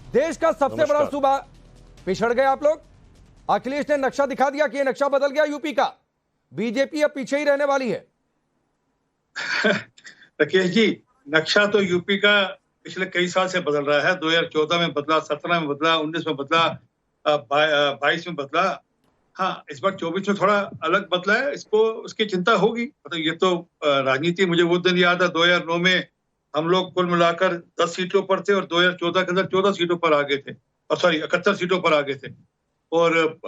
देश का सबसे बड़ा सूबा पिछड़ गए आप लोग। अखिलेश ने नक्शा दिखा दिया कि ये नक्शा बदल गया यूपी का, बीजेपी अब पीछे ही रहने वाली है। राकेश जी, नक्शा तो यूपी का पिछले कई साल से बदल रहा है। 2014 में बदला, 17 में बदला, 19 में बदला, 22 में बदला। हाँ, इस बार 24 में थोड़ा अलग बदला है। इसको उसकी चिंता होगी। मतलब ये तो राजनीति, मुझे वो दिन याद है 2009 में हम लोग कुल मिलाकर 10 सीटों पर थे और 2014 के अंदर 14 सीटों पर आ गए थे, और सॉरी 71 सीटों पर आ गए थे। और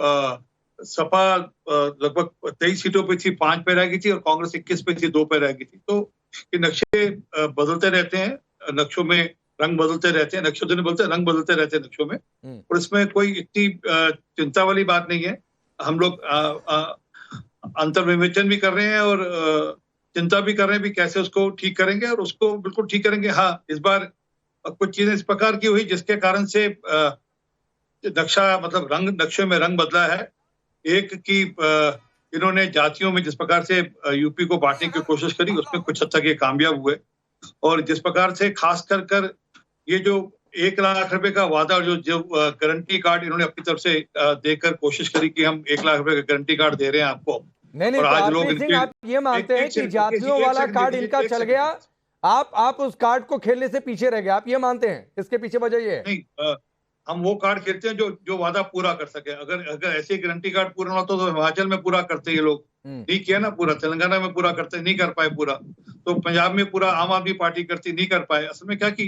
सपा लगभग 23 सीटों पे थी, 5 पे रह गई थी, और कांग्रेस 21 पे थी, 2 पे रह गई थी। तो ये नक्शे बदलते रहते हैं, नक्शों में रंग बदलते रहते हैं, नक्शों नहीं बोलते, रंग बदलते रहते हैं नक्शों में। और इसमें कोई इतनी चिंता वाली बात नहीं है। हम लोग अंतर्विवेचन भी कर रहे हैं और चिंता भी कर रहे हैं भी कैसे उसको ठीक करेंगे, और उसको बिल्कुल ठीक करेंगे। हाँ, इस बार कुछ चीजें इस प्रकार की हुई जिसके कारण से नक्शा, मतलब रंग, नक्शे में रंग बदला है। एक कि इन्होंने जातियों में जिस प्रकार से यूपी को बांटने की कोशिश करी, उसमें कुछ हद तक ये कामयाब हुए। और जिस प्रकार से खास कर ये जो 1 लाख रुपए का वादा, और जो गारंटी कार्ड इन्होंने अपनी तरफ से देकर कोशिश करी कि हम 1 लाख रुपए का गारंटी कार्ड दे रहे हैं आपको। नहीं, और आज लोग सिंह, आप ये मानते हैं कि जातियों वाला कार्ड इनका चल गया, आप उस कार्ड को खेलने से पीछे रह गए, आप ये मानते हैं? इसके पीछे वजह ये है? नहीं, हम वो कार्ड खेलते हैं जो वादा पूरा कर सके। अगर ऐसे गारंटी कार्ड पूरा होता तो हिमाचल में पूरा करते ये लोग, नहीं किया ना पूरा। तेलंगाना में पूरा करते, नहीं कर पाए पूरा। तो पंजाब में पूरा आम आदमी पार्टी करती, नहीं कर पाए। असल में क्या कि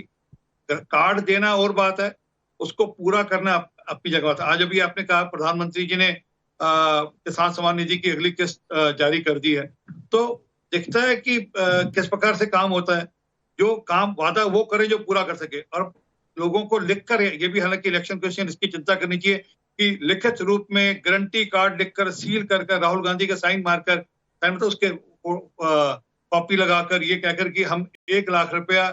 कार्ड देना और बात है, उसको पूरा करना अपनी जगह बात है। आज अभी आपने कहा प्रधानमंत्री जी ने किसान सम्मान निधि की अगली किस्त जारी कर दी है। तो दिखता है कि किस प्रकार से काम होता है। जो काम वादा वो करे जो पूरा कर सके, और लोगों को लिखकर, ये भी हालांकि इलेक्शन कमीशन इसकी चिंता करनी चाहिए कि लिखित रूप में गारंटी कार्ड लिखकर, सील कर राहुल गांधी का साइन मारकर, मतलब उसके कॉपी लगाकर, ये कहकर कि हम 1 लाख रुपया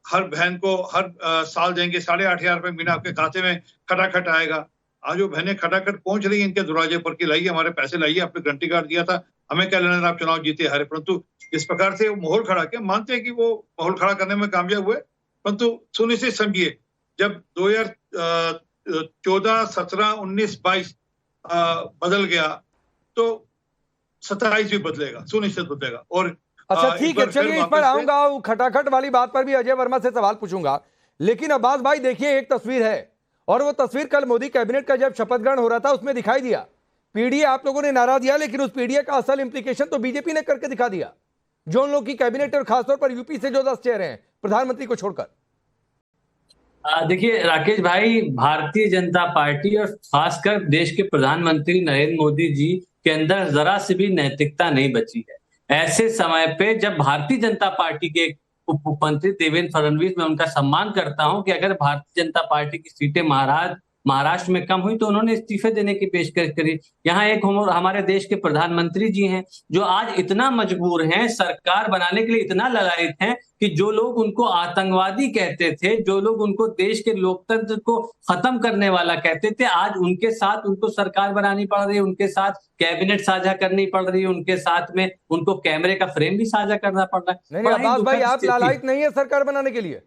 हर बहन को हर साल देंगे, 8,500 रुपए महीना आपके खाते में खटाखट आएगा। आज वो बहनें खटाखट पहुंच रही है इनके दरवाजे पर कि लाइए हमारे पैसे, लाइए, आपने गारंटी कार्ड दिया था, हमें क्या लेना, आप चुनाव जीते हारे। परंतु इस प्रकार से वो माहौल खड़ा किया, मानते हैं कि वो माहौल खड़ा करने में कामयाब हुए। परंतु सुनिश्चित समझिए, जब 2014, 17, 19, 22 बदल गया, तो 27 भी बदलेगा, सुनिश्चित बदलेगा। और अच्छा ठीक है, चलिए इस पर आऊंगा, वो खटाखट वाली बात पर भी अजय वर्मा से सवाल पूछूंगा। लेकिन अब्बास भाई देखिए, एक तस्वीर है, और वो तस्वीर कल मोदी कैबिनेट का जब शपथ ग्रहण हो रहा था उसमें दिखाई दिया। पीडीए आप लोगों ने नारा दिया, लेकिन उस पीडीए का असल इंप्लीकेशन तो बीजेपी ने करके दिखा दिया। जो उन लोग की कैबिनेट, और खासतौर पर यूपी से जो 10 चेहरे हैं प्रधानमंत्री को छोड़कर। देखिए राकेश भाई, भारतीय जनता पार्टी और खासकर देश के प्रधानमंत्री नरेंद्र मोदी जी के अंदर जरा से भी नैतिकता नहीं बची है। ऐसे समय पे जब भारतीय जनता पार्टी के उप मुख्यमंत्री देवेंद्र फडणवीस, मैं उनका सम्मान करता हूं कि अगर भारतीय जनता पार्टी की सीटें महाराष्ट्र में कम हुई तो उन्होंने इस्तीफे देने की पेशकश करी। यहाँ एक हमारे देश के प्रधानमंत्री जी हैं जो आज इतना मजबूर हैं, सरकार बनाने के लिए इतना ललायित हैं कि जो लोग उनको आतंकवादी कहते थे, जो लोग उनको देश के लोकतंत्र को खत्म करने वाला कहते थे, आज उनके साथ उनको सरकार बनानी पड़ रही है, उनके साथ कैबिनेट साझा करनी पड़ रही है, उनके साथ में उनको कैमरे का फ्रेम भी साझा करना पड़ रहा है। नहीं अब्बास भाई, आप लालायित नहीं है सरकार बनाने के लिए?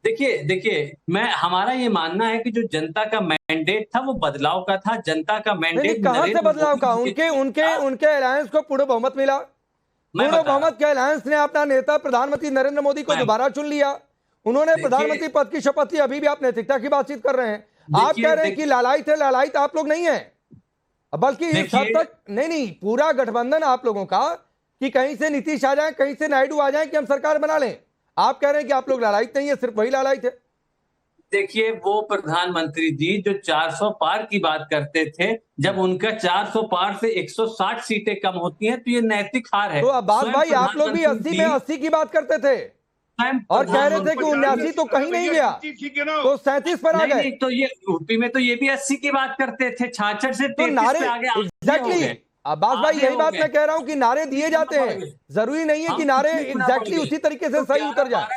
देखिए हमारा ये मानना है कि जो जनता का मैंडेट था वो बदलाव का था। जनता का मैंडेट कहां से बदलाव का? उनके अलायंस को पूर्ण बहुमत मिला। पूर्ण बहुमत के अलायंस ने अपना नेता प्रधानमंत्री नरेंद्र मोदी को दोबारा चुन लिया। उन्होंने प्रधानमंत्री पद की शपथ ली। अभी भी आप नैतिकता की बातचीत कर रहे हैं। आप कह रहे हैं कि लालायित है। लालायित आप लोग नहीं है, बल्कि इस हद तक नहीं, पूरा गठबंधन आप लोगों का कि कहीं से नीतीश आ जाए, कहीं से नायडू आ जाए कि हम सरकार बना लें। आप कह रहे हैं कि आप लोग लालायित नहीं है, सिर्फ वही लालायित है। देखिए, वो प्रधानमंत्री जी जो 400 पार की बात करते थे, जब उनका 400 पार से 160 सीटें कम होती हैं तो ये नैतिक हार है। तो अब्बास भाई, आप लोग भी 80 में 80 की बात करते थे और कह रहे थे कि 79 तो कहीं नहीं गया, तो 37 पर आ गए। तो ये यूपी में तो ये भी 80 की बात करते थे, 66 से 33 पे आ गए। एग्जैक्टली अब्बास भाई, यही बात मैं कह रहा हूं कि नारे दिए जाते हैं, जरूरी नहीं है कि नारे एग्जैक्टली उसी तरीके से सही उतर जाए।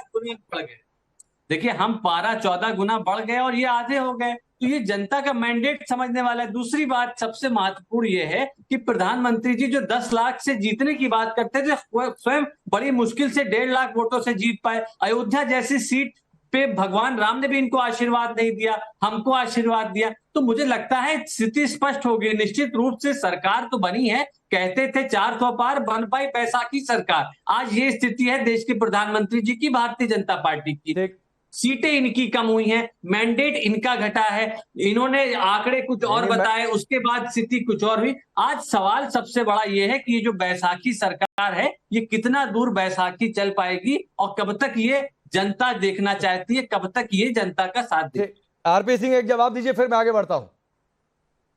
देखिए, हम 12-14 गुना बढ़ गए और ये आधे हो गए, तो ये जनता का मैंडेट समझने वाला है। दूसरी बात सबसे महत्वपूर्ण ये है कि प्रधानमंत्री जी जो 10 लाख से जीतने की बात करते थे, स्वयं बड़ी मुश्किल से 1.5 लाख वोटों से जीत पाए। अयोध्या जैसी सीट पे भगवान राम ने भी इनको आशीर्वाद नहीं दिया, हमको आशीर्वाद दिया। तो मुझे लगता है स्थिति स्पष्ट हो गई। निश्चित रूप से सरकार तो बनी है, कहते थे 400 पार, बन पाई बैसाखी सरकार। आज ये स्थिति है देश के प्रधानमंत्री जी की, भारतीय जनता पार्टी की। सीटें इनकी कम हुई हैं, मैंडेट इनका घटा है, इन्होंने आंकड़े कुछ और बताए, उसके बाद स्थिति कुछ और हुई। आज सवाल सबसे बड़ा ये है कि ये जो बैसाखी सरकार है, ये कितना दूर बैसाखी चल पाएगी और कब तक ये जनता देखना चाहती है, कब तक ये जनता का साथ दे। आरपी सिंह एक जवाब दीजिए, फिर मैं आगे बढ़ता हूं।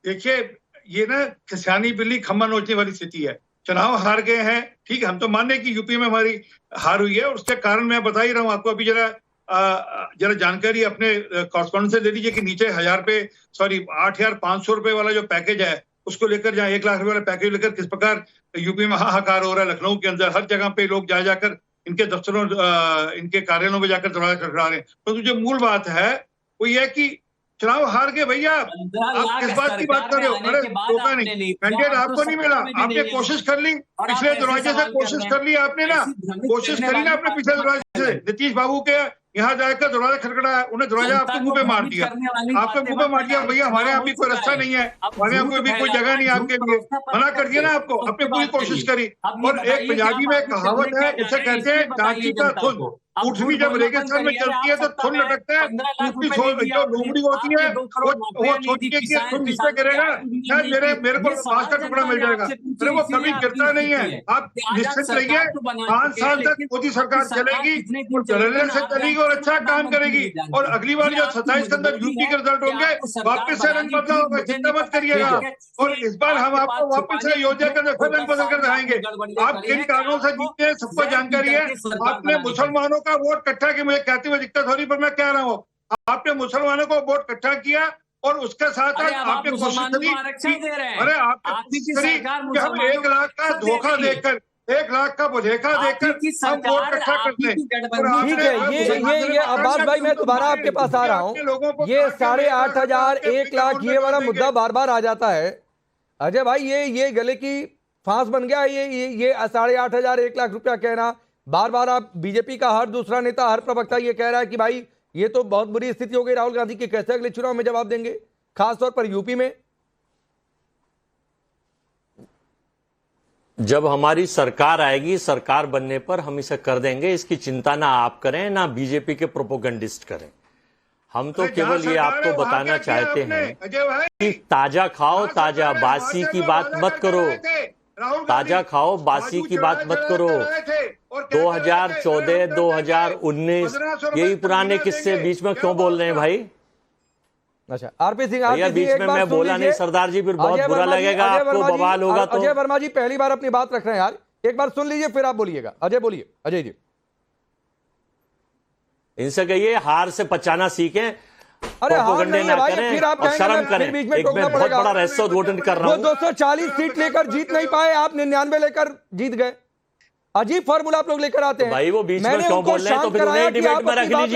देखिए, ये ना किसानी बिल्ली खम्मा नोचने वाली स्थिति है। चुनाव हार गए हैं, ठीक है, हम तो मानने की यूपी में हमारी हार हुई है, और उसके कारण मैं बता ही रहा हूं आपको। अभी जरा जानकारी अपने कॉरेस्पॉन्डेंट से ले लीजिए कि नीचे 8,500 रुपए वाला जो पैकेज है, उसको लेकर, जहाँ 1 लाख रुपए वाला पैकेज लेकर किस प्रकार यूपी में हाहाकार हो रहा है। लखनऊ के अंदर हर जगह पे लोग जाकर इनके दफ्तरों, इनके कार्यालयों में जाकर दरवाजा खटखटा रहे हैं। तो जो मूल बात है वो ये है कि चुनाव हार गए भैया, आप किस बात की बात कर रहे हो? अरे रोका नहीं, मैंडेट आपको नहीं मिला, आपने कोशिश कर ली, पिछले दरवाजे से कोशिश कर ली आपने ना, कोशिश करी ना आपने पिछले दरवाजे से। नीतीश बाबू के यहाँ जाकर दरवाजा खटखटाया, उन्हें दरवाजा आपके मुंह पे मार दिया, आपके मुंह पे मार दिया, भैया हमारे यहाँ भी कोई रास्ता नहीं है, हमारे यहाँ कोई भी कोई जगह नहीं है आपके लिए, मना कर दिया ना आपको। आपने पूरी कोशिश करी। और एक पंजाबी में कहावत है, उसे कहते हैं डांची का थुन। ऊँटनी जब रेगिस्तान में चलती है तो थुन लटकता है, ऊँटनी जो लोमड़ी होती है वो सोचती है कि थुन नीचे गिरेगा, शायद मेरे को बांस का टुकड़ा मिल जाएगा, अरे वो कभी गिरता नहीं है। आप निश्चित रहिए, 5 साल तक मोदी सरकार चलेगी, और चलने से चलेगी और अच्छा काम करेगी। और अगली बार जो 27 के अंदर यूपी के रिजल्ट होंगे, वापस से रंग बदला होगा, चिंता मत करिएगा। और इस बार हम आपको वापस से योजना के अंदर फिर रंग बदल कर दिखाएंगे। आप किन कारणों से जीते हैं सबको जानकारी है। आपने मुसलमानों का वोट इकट्ठा किया, मुझे कहते हुए दिक्कत हो रही, पर मैं कह रहा हूँ, आपने मुसलमानों को वोट इकट्ठा किया और उसके साथ आपने कोशिश करी, अरे आपने कोशिश करी कि हम 1 लाख का धोखा देकर, 1 लाख का बुझेखा देकर हम वोट इकट्ठा करते हैं। ठीक है, ये अब्बास भाई, मैं दोबारा आपके पास आ रहा हूँ। ये 8,500, 1 लाख, ये वाला मुद्दा बार बार आ जाता है। अजय भाई, ये गले की फांस बन गया। ये 8,500, 1 लाख रुपया कहना बार बार। आप बीजेपी का हर दूसरा नेता, हर प्रवक्ता ये कह रहा है कि भाई ये तो बहुत बुरी स्थिति हो गई राहुल गांधी की, कैसे अगले चुनाव में जवाब देंगे, खासतौर पर यूपी में। जब हमारी सरकार आएगी, सरकार बनने पर हम इसे कर देंगे, इसकी चिंता ना आप करें ना बीजेपी के प्रोपोगंडिस्ट करें। हम तो केवल ये आपको बताना चाहते हैं कि ताजा खाओ ताजा, बासी की बात मत करो, ताजा खाओ बासी की बात मत करो। 2014, 2019 यही पुराने किस्से बीच में क्यों बोल रहे हैं भाई? अच्छा, आरपी सिंह, भैया बीच में मैं बोला नहीं सरदार जी, फिर बहुत बुरा लगेगा आपको, बवाल होगा। तो अजय वर्मा जी पहली बार अपनी बात रख रहे हैं यार, एक बार सुन लीजिए फिर आप बोलिएगा। अजय बोलिए, अजय जी। इनसे कहिए हार से पचाना सीखें, अरे हार नहीं है भाई, फिर आप और शर्म करें। बीच में एक मैं बहुत बड़ा रहस्य उद्घाटन कर रहा हूं। 240 सीट लेकर जीत नहीं पाए, आप 99 लेकर जीत गए। अजीब फॉर्मूला आप लोग लेकर आते हैं भाई। वो बीच में क्यों बोल रहे हैं, तो फिर उन्हें डिबेट में रख लीजिए।